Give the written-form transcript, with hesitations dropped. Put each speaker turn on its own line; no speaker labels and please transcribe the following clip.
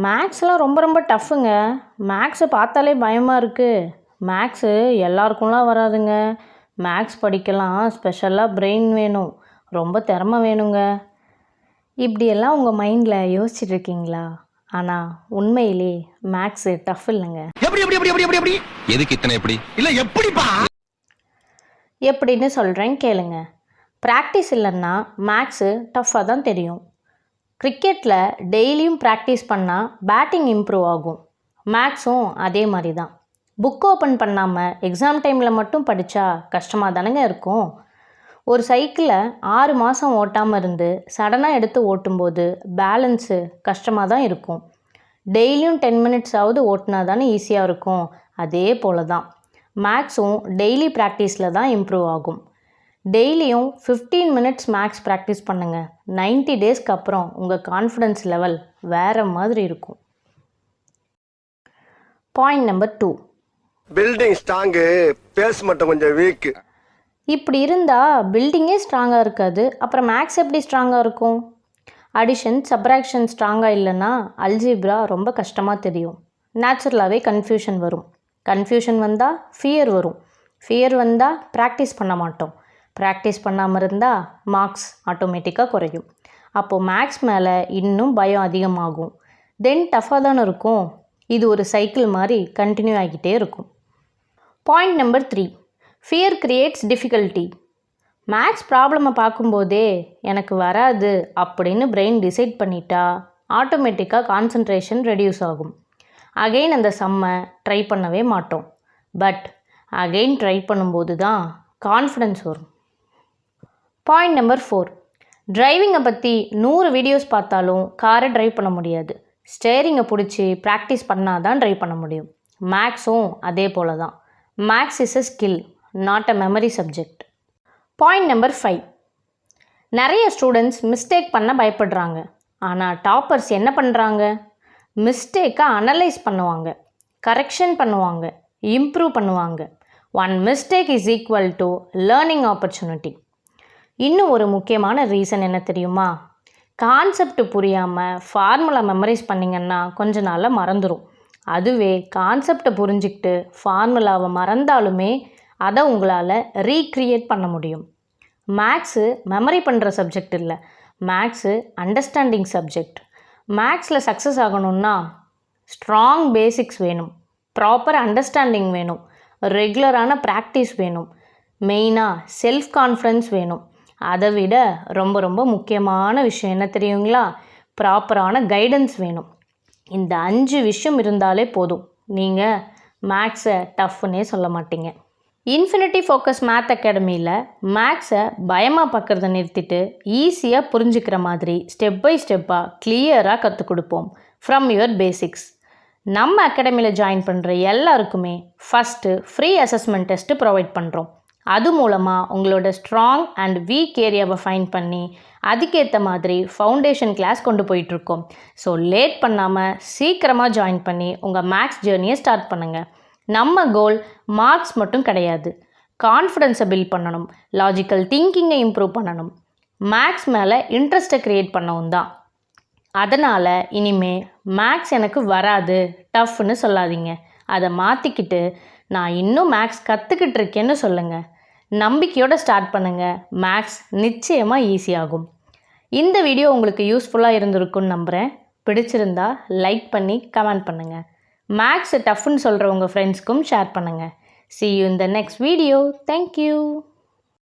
மேக்ஸ்லாம் ரொம்ப ரொம்ப டஃப்புங்க. மேக்ஸை பார்த்தாலே பயமாக இருக்குது. மேக்ஸு எல்லாருக்கும்லாம் வராதுங்க. மேக்ஸ் படிக்கலாம் ஸ்பெஷலாக பிரெயின் வேணும், ரொம்ப திறமை வேணுங்க. இப்படியெல்லாம் உங்கள் மைண்டில் யோசிச்சுட்டு இருக்கீங்களா? ஆனால் உண்மையிலே மேக்ஸு டஃப் இல்லைங்க.
எதுக்கு இத்தனை எப்படி இல்லை எப்படிப்பா
எப்படின்னு சொல்கிறேன் கேளுங்க. ப்ராக்டிஸ் இல்லைன்னா மேக்ஸு டஃப்பாக தான் தெரியும். கிரிக்கெட்டில் டெய்லியும் ப்ராக்டிஸ் பண்ணால் பேட்டிங் இம்ப்ரூவ் ஆகும். மேக்ஸும் அதே மாதிரி தான். புக் ஓப்பன் பண்ணாமல் எக்ஸாம் டைமில் மட்டும் படித்தா கஷ்டமாக தானேங்க இருக்கும். ஒரு சைக்கிளை 6 மாதம் ஓட்டாமல் இருந்து சடனாக எடுத்து ஓட்டும்போது பேலன்ஸு கஷ்டமாக தான் இருக்கும். டெய்லியும் 10 மினிட்ஸாவது ஓட்டினா தானே ஈஸியாக இருக்கும். அதே போல் தான் மேக்ஸும் டெய்லி ப்ராக்டிஸில் தான் இம்ப்ரூவ் ஆகும். டெய்லியும் 15 மினிட்ஸ் மேக்ஸ் ப்ராக்டிஸ் பண்ணுங்கள். 90 டேஸ்க்கு அப்புறம் உங்கள் கான்ஃபிடென்ஸ் லெவல் வேறு மாதிரி இருக்கும். Point number 2,
building strong, base மட்டும் கொஞ்சம் வீக்.
இப்படி இருந்தால் பில்டிங்கே ஸ்ட்ராங்காக இருக்காது, அப்புறம் மேக்ஸ் எப்படி ஸ்ட்ராங்காக இருக்கும்? அடிஷன் சப்ராக்ஷன் ஸ்ட்ராங்காக இல்லைன்னா அல்ஜிப்ரா ரொம்ப கஷ்டமாக தெரியும். நேச்சுரலாகவே கன்ஃபியூஷன் வரும். கன்ஃபியூஷன் வந்தால் ஃபியர் வரும். ஃபியர் வந்தால் ப்ராக்டிஸ் பண்ண மாட்டோம். ப்ராக்டிஸ் பண்ணாமல் இருந்தால் மார்க்ஸ் ஆட்டோமேட்டிக்காக குறையும். அப்போது மேக்ஸ் மேலே இன்னும் பயம் அதிகமாகும். தென் டஃப்பாக தானே இருக்கும். இது ஒரு சைக்கிள் மாதிரி கண்டினியூ ஆகிட்டே இருக்கும். Point number 3, fear creates difficulty. Maths ப்ராப்ளமை பார்க்கும்போதே எனக்கு வராது அப்படின்னு பிரெயின் டிசைட் பண்ணிட்டா ஆட்டோமேட்டிக்காக கான்சன்ட்ரேஷன் ரெடியூஸ் ஆகும். அகெயின் அந்த சம்மை ட்ரை பண்ணவே மாட்டோம். பட் அகெயின் ட்ரை பண்ணும்போது தான் கான்ஃபிடென்ஸ் வரும். பாயிண்ட் நம்பர் 4, டிரைவிங்கை பற்றி 100 வீடியோஸ் பார்த்தாலும் காரை ட்ரைவ் பண்ண முடியாது. ஸ்டேரிங்கை பிடிச்சி ப்ராக்டிஸ் பண்ணால் தான் ட்ரைவ் பண்ண முடியும். மேக்ஸும் அதே போல் தான். Maths is a skill, not a memory subject. Point number 5, நிறைய ஸ்டூடெண்ட்ஸ் மிஸ்டேக் பண்ண பயப்படுறாங்க. ஆனால் டாப்பர்ஸ் என்ன பண்ணுறாங்க? மிஸ்டேக்கை அனலைஸ் பண்ணுவாங்க, கரெக்ஷன் பண்ணுவாங்க, இம்ப்ரூவ் பண்ணுவாங்க. 1 mistake is equal to learning opportunity. இன்னும் ஒரு முக்கியமான ரீசன் என்ன தெரியுமா? கான்செப்ட் புரியாமல் ஃபார்முலா மெமரைஸ் பண்ணிங்கன்னா கொஞ்ச நாளில் மறந்துடும். அதுவே கான்செப்டை புரிஞ்சுக்கிட்டு ஃபார்முலாவை மறந்தாலுமே அதை உங்களால் ரீக்ரியேட் பண்ண முடியும். மேக்ஸு மெமரி பண்ணுற சப்ஜெக்ட் இல்லை, மேக்ஸு அண்டர்ஸ்டாண்டிங் சப்ஜெக்ட். மேக்ஸில் சக்ஸஸ் ஆகணும்னா ஸ்ட்ராங் பேசிக்ஸ் வேணும், ப்ராப்பர் அண்டர்ஸ்டாண்டிங் வேணும், ரெகுலரான ப்ராக்டிஸ் வேணும், மெயினாக செல்ஃப் கான்ஃபிடன்ஸ் வேணும். அதை விட ரொம்ப ரொம்ப முக்கியமான விஷயம் என்ன தெரியுங்களா? ப்ராப்பரான கைடன்ஸ் வேணும். இந்த 5 விஷயம் இருந்தாலே போதும், நீங்கள் மேக்ஸை டஃப்னே சொல்ல மாட்டீங்க. இன்ஃபினிட்டி ஃபோக்கஸ் மேத் அகாடமியில் மேக்ஸை பயமாக பார்க்குறத நிறுத்திட்டு ஈஸியாக புரிஞ்சுக்கிற மாதிரி ஸ்டெப் பை ஸ்டெப்பாக கிளியராக கற்றுக் கொடுப்போம். From your basics. நம்ம அகாடமியில் ஜாயின் பண்ணுற எல்லாருக்குமே first free assessment test provide பண்ணுறோம். அது மூலமாக உங்களோட ஸ்ட்ராங் அண்ட் வீக் ஏரியாவை ஃபைன் பண்ணி அதுக்கேற்ற மாதிரி ஃபவுண்டேஷன் கிளாஸ் கொண்டு போயிட்டுருக்கோம். ஸோ லேட் பண்ணாமல் சீக்கிரமாக ஜாயின் பண்ணி உங்கள் மேக்ஸ் ஜேர்னியை ஸ்டார்ட் பண்ணுங்கள். நம்ம கோல் மார்க்ஸ் மட்டும் கிடையாது, கான்ஃபிடென்ஸை பில்ட் பண்ணணும், லாஜிக்கல் திங்கிங்கை இம்ப்ரூவ் பண்ணணும், மேக்ஸ் மேலே இன்ட்ரெஸ்ட்டை க்ரியேட் பண்ணவும் தான். அதனால் இனிமே மேக்ஸ் எனக்கு வராது டஃப்னு சொல்லாதீங்க. அதை மாற்றிக்கிட்டு நான் இன்னும் மேக்ஸ் கற்றுக்கிட்டு இருக்கேன்னு சொல்லுங்கள். நம்பிக்கையோடு ஸ்டார்ட் பண்ணுங்கள். மேக்ஸ் நிச்சயமாக ஈஸியாகும். இந்த வீடியோ உங்களுக்கு யூஸ்ஃபுல்லாக இருந்திருக்குன்னு நம்புகிறேன். பிடிச்சிருந்தா லைக் பண்ணி கமெண்ட் பண்ணுங்கள். மேக்ஸ் டஃப்னு சொல்கிற உங்கள் ஃப்ரெண்ட்ஸ்க்கும் ஷேர் பண்ணுங்கள். See you in the next video. Thank you.